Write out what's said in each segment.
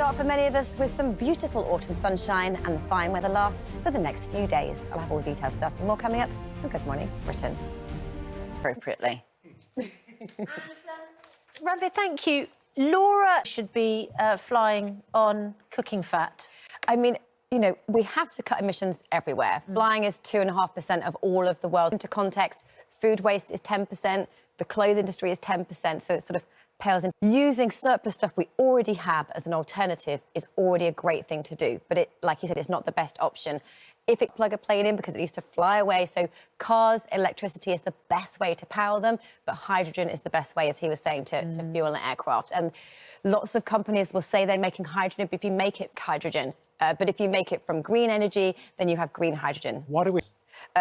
start for many of us with some beautiful autumn sunshine, and the fine weather lasts for the next few days. I'll have all the details of that and more coming up on Good Morning Britain. Appropriately. Ranveer, thank you. Laura should be flying on cooking fat. I mean, you know, we have to cut emissions everywhere. Flying is 2.5% of all of the world. Into context, food waste is 10%, the clothes industry is 10%, so it sort of pales in. Using surplus stuff we already have as an alternative is already a great thing to do, but it, like you said, it's not the best option. If it plug a plane in because it needs to fly away, so cars, electricity is the best way to power them, but hydrogen is the best way, as he was saying, to fuel an aircraft. And lots of companies will say they're making hydrogen, but if you make it hydrogen, but if you make it from green energy, then you have green hydrogen. Why do we?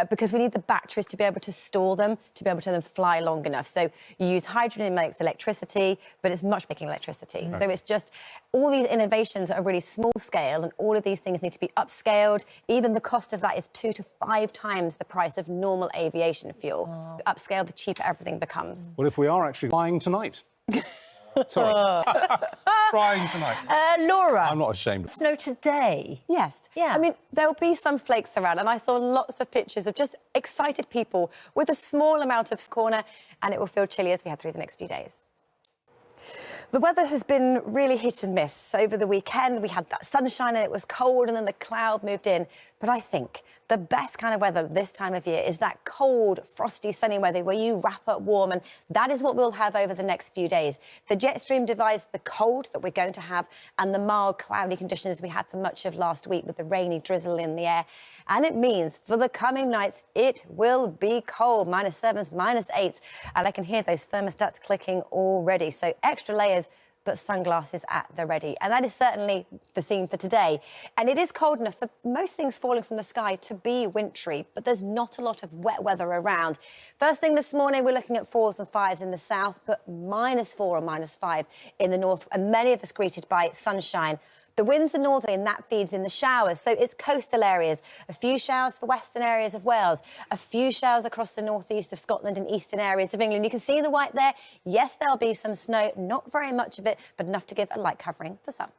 Because we need the batteries to be able to store them, to be able to then fly long enough. So you use hydrogen to make electricity, but it's much making electricity. So it's just all these innovations are really small scale, and all of these things need to be upscaled. Even the cost of that is 2 to 5 times the price of normal aviation fuel. Upscale, the cheaper everything becomes. Well, if we are actually flying tonight. Sorry. Flying tonight. Laura. I'm not ashamed. Snow today. Yes. Yeah. I mean, there'll be some flakes around, and I saw lots of pictures of just excited people with a small amount of corner, and it will feel chilly as we head through the next few days. The weather has been really hit and miss. Over the weekend, we had that sunshine and it was cold, and then the cloud moved in. But I think the best kind of weather this time of year is that cold, frosty, sunny weather where you wrap up warm, and that is what we'll have over the next few days. The jet stream divides the cold that we're going to have and the mild, cloudy conditions we had for much of last week with the rainy drizzle in the air. And it means for the coming nights, it will be cold, -7s, -8s. And I can hear those thermostats clicking already. So extra layers, but sunglasses at the ready. And that is certainly the theme for today. And it is cold enough for most things falling from the sky to be wintry, but there's not a lot of wet weather around. First thing this morning, we're looking at 4s and 5s in the south, but -4 or -5 in the north, and many of us greeted by sunshine. The winds are northerly, and that feeds in the showers, so it's coastal areas. A few showers for western areas of Wales, a few showers across the northeast of Scotland and eastern areas of England. You can see the white there. Yes, there'll be some snow, not very much of it, but enough to give a light covering for some.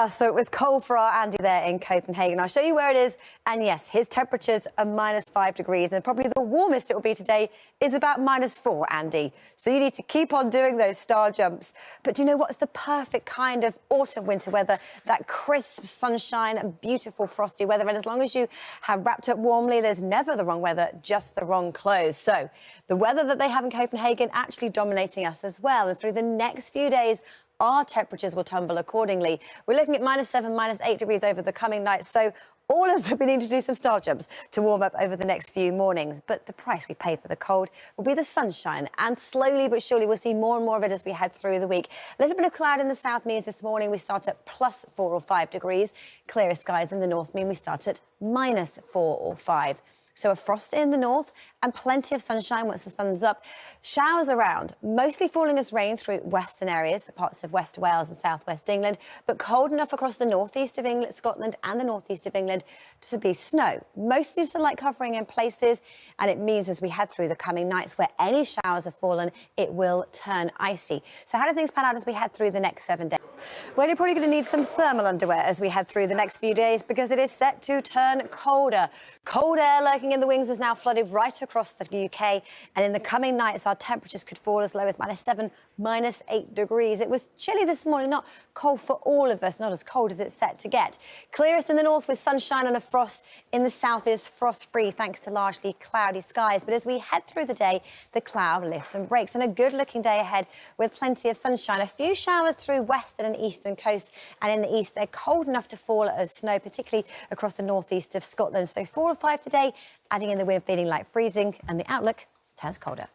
So it was cold for our Andy there in Copenhagen. I'll show you where it is. And yes, his temperatures are -5 degrees. And probably the warmest it will be today is about -4, Andy. So you need to keep on doing those star jumps. But do you know what's the perfect kind of autumn-winter weather? That crisp sunshine and beautiful frosty weather. And as long as you have wrapped up warmly, there's never the wrong weather, just the wrong clothes. So the weather that they have in Copenhagen actually dominating us as well. And through the next few days, our temperatures will tumble accordingly. We're looking at -7, -8 degrees over the coming nights, so all of us will be needing to do some star jumps to warm up over the next few mornings. But the price we pay for the cold will be the sunshine, and slowly but surely we'll see more and more of it as we head through the week. A little bit of cloud in the south means this morning we start at +4 or 5 degrees. Clearer skies in the north mean we start at -4 or 5. So a frost in the north and plenty of sunshine once the sun's up. Showers around, mostly falling as rain through western areas, parts of West Wales and southwest England, but cold enough across the northeast of England, Scotland and the northeast of England to be snow. Mostly just a light covering in places, and it means as we head through the coming nights where any showers have fallen, it will turn icy. So how do things pan out as we head through the next 7 days? Well, you're probably going to need some thermal underwear as we head through the next few days because it is set to turn colder. Cold air lurking in the wings is now flooded right across the UK, and in the coming nights our temperatures could fall as low as -7, -8 degrees. It was chilly this morning, not cold for all of us, not as cold as it's set to get. Clearest in the north with sunshine and a frost. In the south is frost-free thanks to largely cloudy skies, but as we head through the day, the cloud lifts and breaks, and a good-looking day ahead with plenty of sunshine. A few showers through western and eastern coast, and in the east they're cold enough to fall as snow, particularly across the northeast of Scotland. So 4 or 5 today, adding in the wind feeling like freezing, and the outlook turns colder.